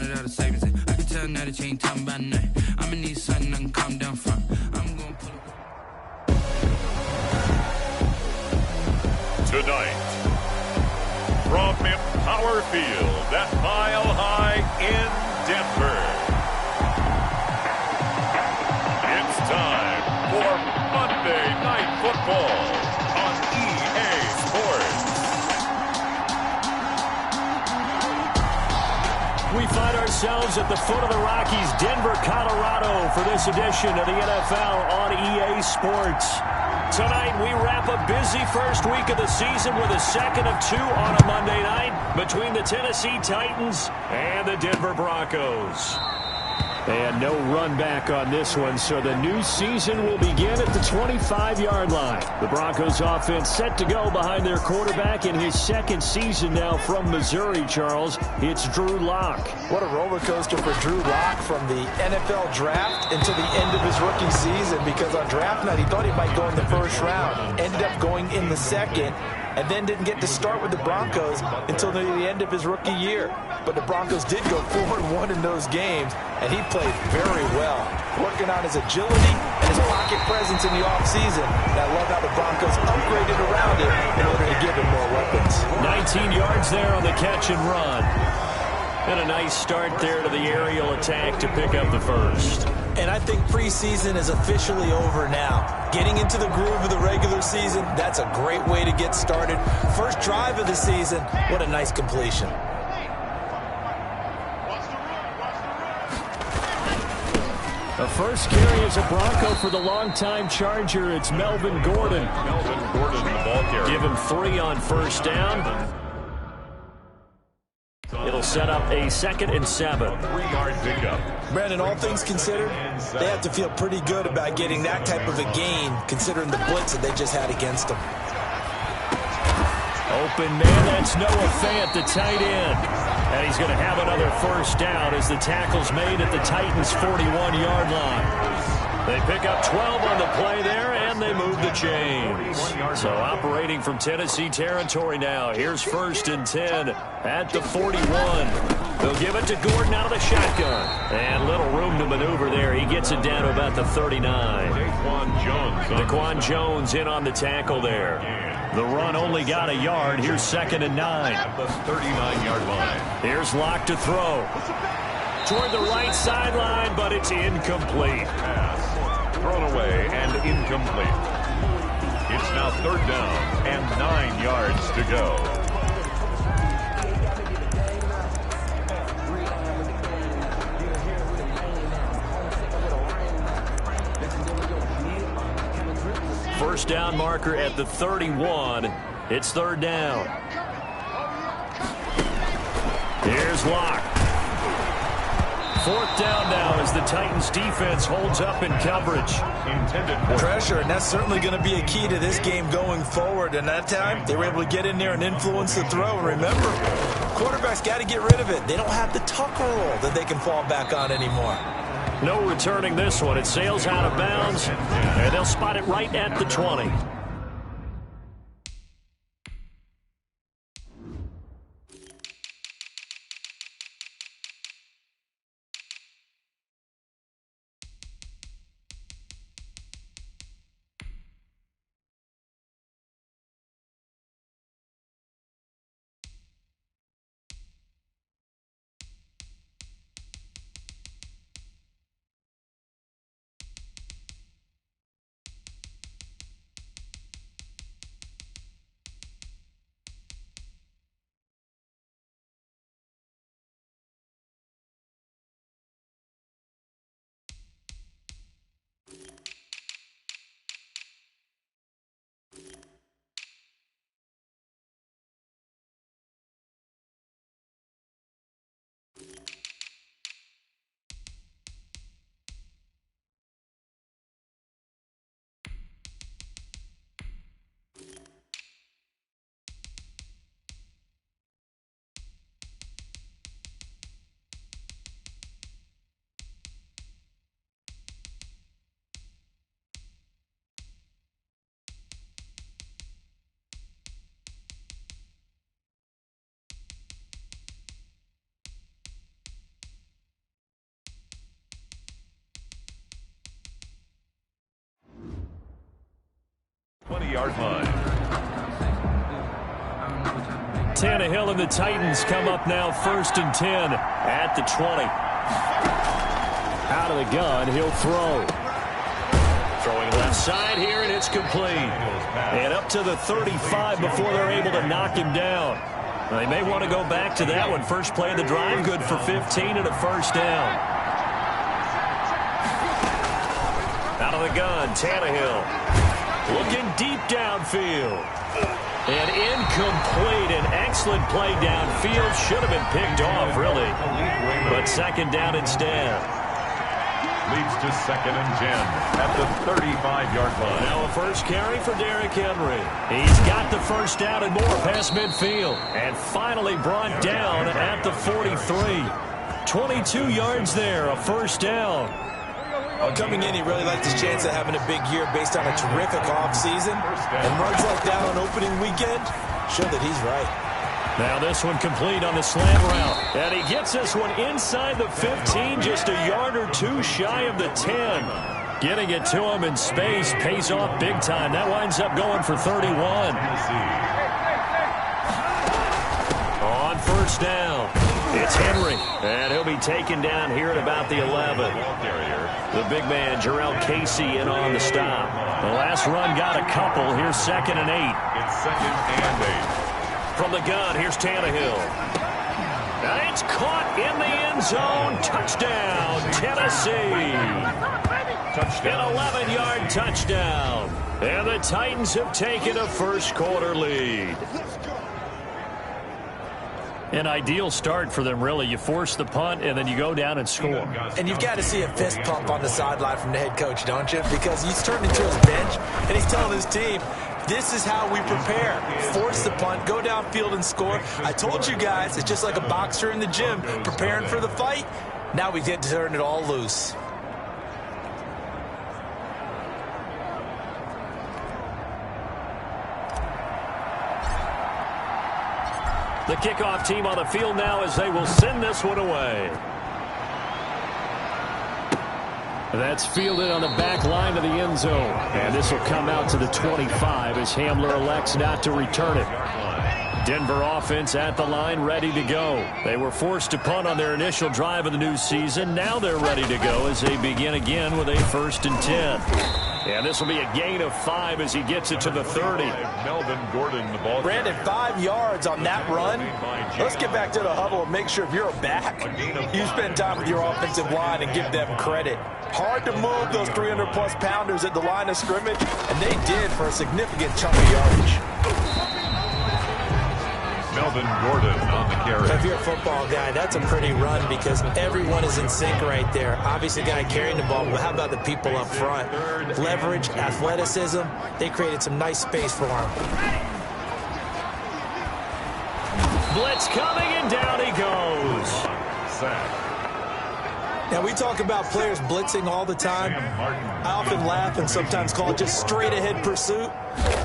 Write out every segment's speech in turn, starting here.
it out of savings. I can tell now that you ain't talking about nothing. I'ma need something I can calm down from. I'm gonna put it. Tonight, from Empower Field at Mile High in Denver, it's time for Monday Night Football on EA Sports. We find ourselves at the foot of the Rockies, Denver, Colorado, for this edition of the NFL on EA Sports. Tonight, we wrap a busy first week of the season with a second of two on a Monday night between the Tennessee Titans and the Denver Broncos. And no run back on this one, so the new season will begin at the 25-yard line. The Broncos offense set to go behind their quarterback in his second season now from Missouri, Charles. It's Drew Lock. What a roller coaster for Drew Lock from the NFL draft until the end of his rookie season, because on draft night he thought he might go in the first round. Ended up going in the second, and then didn't get to start with the Broncos until near the end of his rookie year. But the Broncos did go 4-1 in those games, and he played very well, working on his agility and his pocket presence in the offseason. And I love how the Broncos upgraded around him in order to give him more weapons. 19 yards there on the catch and run. And a nice start there to the aerial attack to pick up the first. And I think preseason is officially over now. Getting into the groove of the regular season, that's a great way to get started. First drive of the season, what a nice completion. The first carry is a Bronco for the longtime Charger. It's Melvin Gordon. Melvin Gordon, the ball carrier. Give him 3 on first down. It'll set up a 2nd and 7. 3-yard pickup. Brandon, all things considered, they have to feel pretty good about getting that type of a gain, considering the blitz that they just had against them. Open man, that's Noah Fant, the tight end. And he's going to have another first down as the tackle's made at the Titans' 41-yard line. They pick up 12 on the play there, and they move the chains. So operating from Tennessee territory now. Here's 1st and 10 at the 41. They'll give it to Gordon out of the shotgun. And little room to maneuver there. He gets it down to about the 39. Daquan Jones in on the tackle there. The run only got a yard. Here's 2nd and 9. At the 39-yard line. Here's Lock to throw. Toward the right sideline, but it's incomplete. Pass thrown away and incomplete. It's now 3rd down and 9 yards to go. First down marker at the 31. It's 3rd down. Here's Lock. 4th down now as the Titans defense holds up in coverage. Intended pressure, and that's certainly going to be a key to this game going forward. And that time, they were able to get in there and influence the throw. And remember, quarterbacks got to get rid of it. They don't have the tucker roll that they can fall back on anymore. No returning this one. It sails out of bounds, and they'll spot it right at the 20. Tannehill and the Titans come up now 1st and 10 at the 20. Out of the gun, he'll throw. Throwing left side here, and it's complete. And up to the 35 before they're able to knock him down. They may want to go back to that one. First play of the drive, good for 15 and a first down. Out of the gun, Tannehill. Looking deep downfield. And incomplete. An excellent play downfield. Should have been picked off, really. But second down instead. Leads to 2nd and 10 at the 35-yard line. Now a first carry for Derrick Henry. He's got the first down and more past midfield. And finally brought down at the 43. 22 yards there, a first down. Well, coming in, he really liked his chance of having a big year based on a terrific offseason. And runs like that on opening weekend show that he's right. Now this one complete on the slant route. And he gets this one inside the 15, just a yard or two shy of the 10. Getting it to him in space pays off big time. That winds up going for 31. On first down, it's Henry. And he'll be taken down here at about the 11. The big man, Jarrell Casey, in on the stop. The last run got a couple. Here's 2nd and 8. It's 2nd and 8. From the gun, here's Tannehill. And it's caught in the end zone. Touchdown, Tennessee. Touchdown. An 11-yard touchdown. And the Titans have taken a first-quarter lead. An ideal start for them, really. You force the punt, and then you go down and score. And you've got to see a fist pump on the sideline from the head coach, don't you? Because he's turned into his bench, and he's telling his team, this is how we prepare. Force the punt, go downfield and score. I told you guys, it's just like a boxer in the gym preparing for the fight. Now we get to turn it all loose. The kickoff team on the field now as they will send this one away. That's fielded on the back line of the end zone. And this will come out to the 25 as Hamler elects not to return it. Denver offense at the line, ready to go. They were forced to punt on their initial drive of the new season. Now they're ready to go as they begin again with a 1st and 10. And this will be a gain of 5 as he gets it to the 30. Melvin Gordon, the ball. Brandon, 5 yards on that run. Let's get back to the huddle and make sure if you're a back, you spend time with your offensive line and give them credit. Hard to move those 300-plus pounders at the line of scrimmage, and they did for a significant chunk of yardage. Melvin Gordon on the carry. If you're a football guy, that's a pretty run because everyone is in sync right there. Obviously, the guy carrying the ball, but how about the people up front? Leverage, athleticism, they created some nice space for him. Blitz coming, and down he goes. Sack. Now, we talk about players blitzing all the time. I often laugh and sometimes call it just straight-ahead pursuit.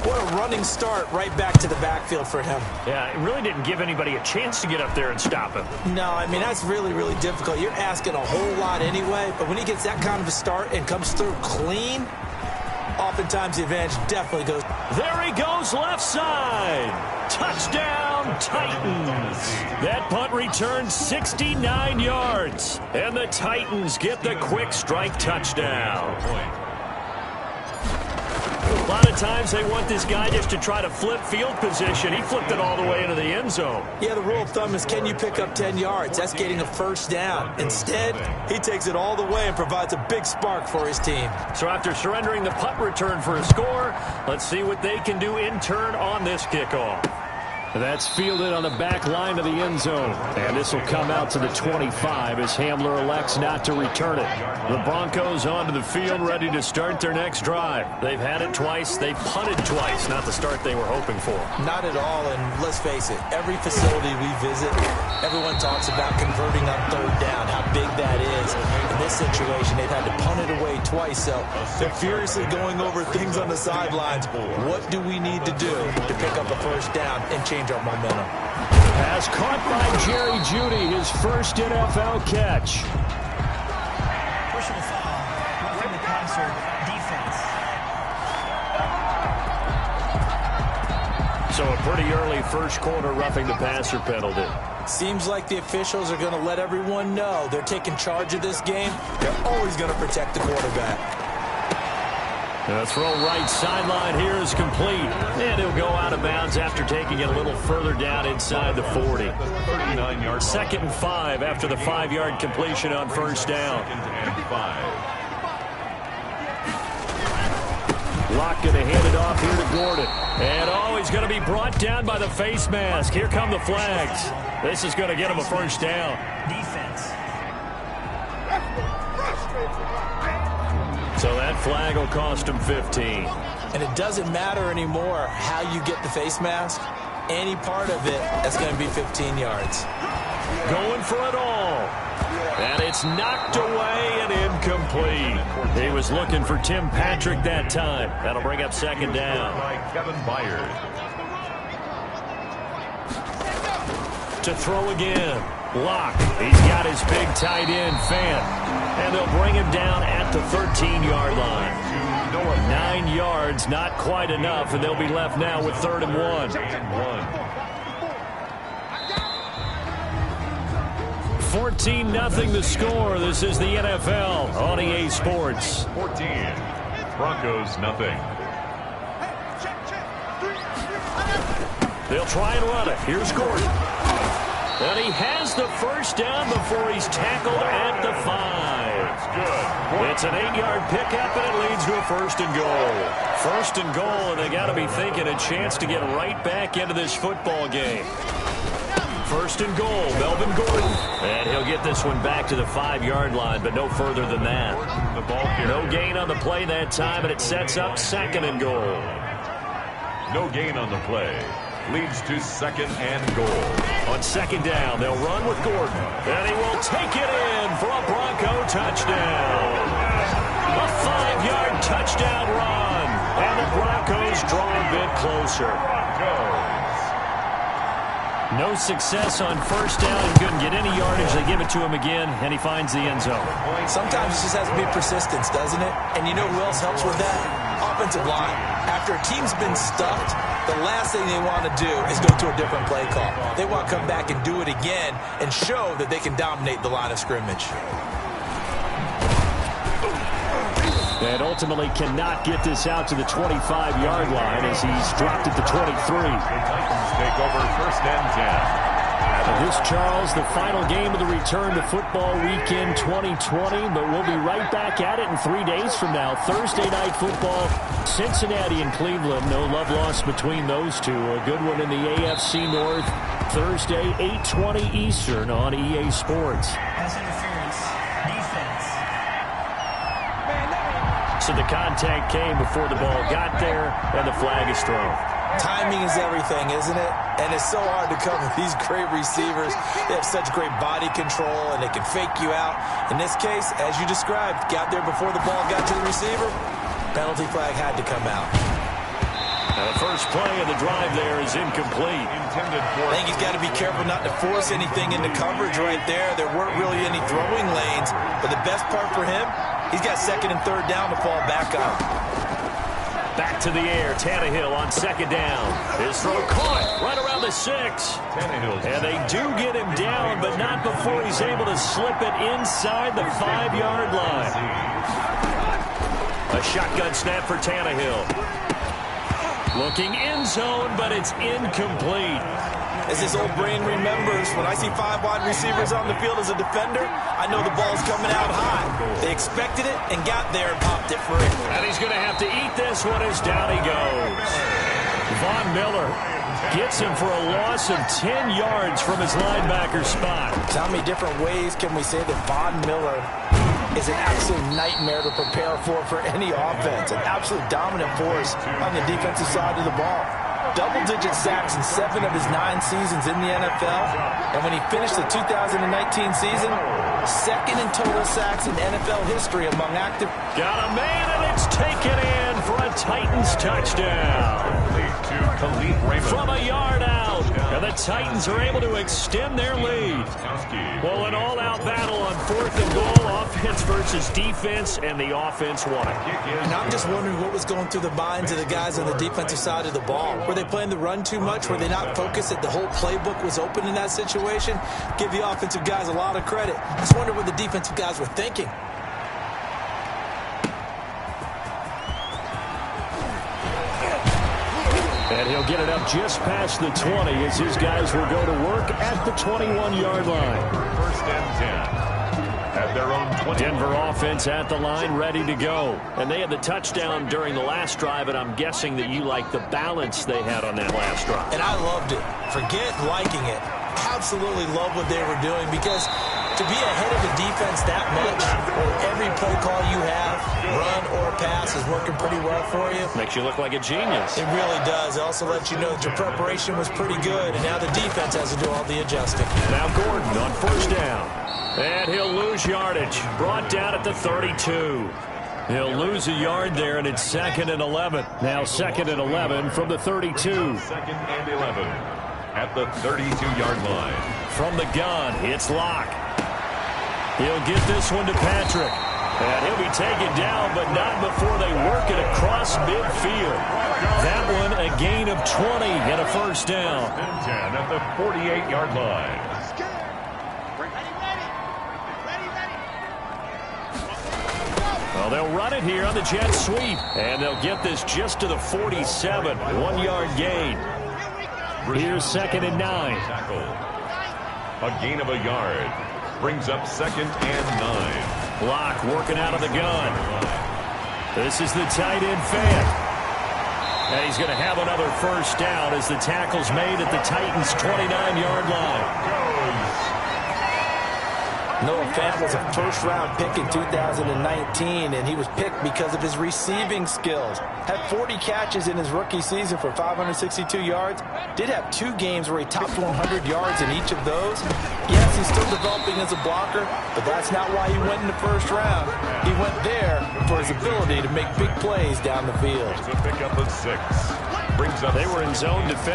What a running start right back to the backfield for him. Yeah, it really didn't give anybody a chance to get up there and stop him. No, I mean, that's really, really difficult. You're asking a whole lot anyway, but when he gets that kind of a start and comes through clean, oftentimes the advantage definitely goes. There he goes, left side. Touchdown, Titans. That punt returned 69 yards. And the Titans get the quick strike touchdown. A lot of times they want this guy just to try to flip field position. He flipped it all the way into the end zone. Yeah, the rule of thumb is can you pick up 10 yards? That's getting a first down. Instead, he takes it all the way and provides a big spark for his team. So after surrendering the punt return for a score, let's see what they can do in turn on this kickoff. That's fielded on the back line of the end zone. And this will come out to the 25 as Hamler elects not to return it. The Broncos onto the field ready to start their next drive. They've had it twice. They've punted twice. Not the start they were hoping for. Not at all, and let's face it, every facility we visit, everyone talks about converting on third down, how big that is. In this situation, they've had to punt it away twice, so they're furiously going over things on the sidelines. What do we need to do to pick up a first down and change our momentum? Pass caught by Jerry Jeudy, his first NFL catch. Personal foul from the passer defense. So a pretty early first quarter roughing the passer penalty. Seems like the officials are going to let everyone know they're taking charge of this game. They're always going to protect the quarterback. The throw right sideline here is complete. And he'll go out of bounds after taking it a little further down inside the 40. 39-yard. 2nd and 5 after the 5-yard completion on first down. 2nd and 5. Locke going to hand it off here to Gordon. And he's going to be brought down by the face mask. Here come the flags. This is going to get him a first down. Defense. So that flag will cost him 15. And it doesn't matter anymore how you get the face mask. Any part of it, that's going to be 15 yards. Going for it all. And it's knocked away and incomplete. He was looking for Tim Patrick that time. That'll bring up 2nd down. By Kevin Byard. To throw again. Locke. He's got his big tight end Fant. And they'll bring him down at the 13-yard line. 9 yards, not quite enough, and they'll be left now with 3rd and 1. 14-0 the score. This is the NFL on EA Sports. 14. Broncos nothing. They'll try and run it. Here's Gordon. And he has the first down before he's tackled at the 5. Good. It's an 8-yard pickup, and it leads to a 1st and goal. 1st and goal, and they got to be thinking a chance to get right back into this football game. 1st and goal, Melvin Gordon. And he'll get this one back to the 5-yard line, but no further than that. The ball carrier. No gain on the play that time, and it sets up 2nd and goal. No gain on the play. Leads to 2nd and goal. On 2nd down, they'll run with Gordon. And he will take it in for a Bronco touchdown. A 5-yard touchdown run. And the Broncos draw a bit closer. No success on first down. He couldn't get any yardage. They give it to him again, and he finds the end zone. Sometimes it just has to be persistence, doesn't it? And you know who else helps with that? Offensive line. After a team's been stuffed, the last thing they want to do is go to a different play call. They want to come back and do it again and show that they can dominate the line of scrimmage. And ultimately cannot get this out to the 25-yard line as he's dropped at the 23. The Titans take over 1st and 10. And this, Charles, the final game of the return to football weekend 2020, but we'll be right back at it in 3 days from now. Thursday night football, Cincinnati and Cleveland. No love lost between those two. A good one in the AFC North. Thursday, 8:20 Eastern on EA Sports. Pass interference. Defense. So the contact came before the ball got there, and the flag is thrown. Timing is everything, isn't it? And it's so hard to cover these great receivers. They have such great body control, and they can fake you out. In this case, as you described, got there before the ball got to the receiver. Penalty flag had to come out. Now the first play of the drive there is incomplete. I think he's got to be careful not to force anything into coverage right there. There weren't really any throwing lanes, but the best part for him, he's got 2nd and 3rd down to fall back on. Back to the air, Tannehill on 2nd down. His throw caught right around the 6. And they do get him down, but not before he's able to slip it inside the 5-yard line. A shotgun snap for Tannehill. Looking end zone, but it's incomplete. As his old brain remembers, when I see 5 wide receivers on the field as a defender, I know the ball's coming out high. They expected it and got there and popped it free. And he's going to have to eat this one as down he goes. Von Miller gets him for a loss of 10 yards from his linebacker spot. How many different ways can we say that Von Miller is an absolute nightmare to prepare for any offense? An absolute dominant force on the defensive side of the ball. Double-digit sacks in 7 of his 9 seasons in the NFL. And when he finished the 2019 season, 2nd in total sacks in NFL history among active. Got a man, and it's taken in for a Titans touchdown. From a yard out. And the Titans are able to extend their lead. Well, an all-out battle on 4th and goal. Offense versus defense, and the offense won it. And I'm just wondering what was going through the minds of the guys on the defensive side of the ball. Were they playing the run too much? Were they not focused that the whole playbook was open in that situation? Give the offensive guys a lot of credit. I just wonder what the defensive guys were thinking. And he'll get it up just past the 20 as his guys will go to work at the 21-yard line. First and 10. At their own 20. Denver offense at the line, ready to go. And they had the touchdown during the last drive, and I'm guessing that you like the balance they had on that last drive. And I loved it. Forget liking it. Absolutely love what they were doing, because to be ahead of the defense that much, where every play call you have, run or pass, is working pretty well for you. Makes you look like a genius. It really does. It also lets you know that your preparation was pretty good, and now the defense has to do all the adjusting. Now Gordon on first down. And he'll lose yardage. Brought down at the 32. He'll lose a yard there, and it's 2nd and 11. Now 2nd and 11 from the 32. 2nd and 11 at the 32-yard line. From the gun, it's Locke. He'll get this one to Patrick. And he'll be taken down, but not before they work it across midfield. That one a gain of 20 and a first down. 10 at the 48-yard line. Well, they'll run it here on the jet sweep. And they'll get this just to the 47. 1-yard gain. Here's 2nd and 9. Tackle. A gain of a yard. Brings up 2nd and 9. Locke working out of the gun. This is the tight end Fant. And he's going to have another first down as the tackle's made at the Titans' 29-yard line. Noah Fant was a first-round pick in 2019, and he was picked because of his receiving skills. Had 40 catches in his rookie season for 562 yards. Did have 2 games where he topped 100 yards in each of those. Yes, he's still developing as a blocker, but that's not why he went in the first round. He went there for his ability to make big plays down the field. It's a pickup of 6. Brings up They were in zone defense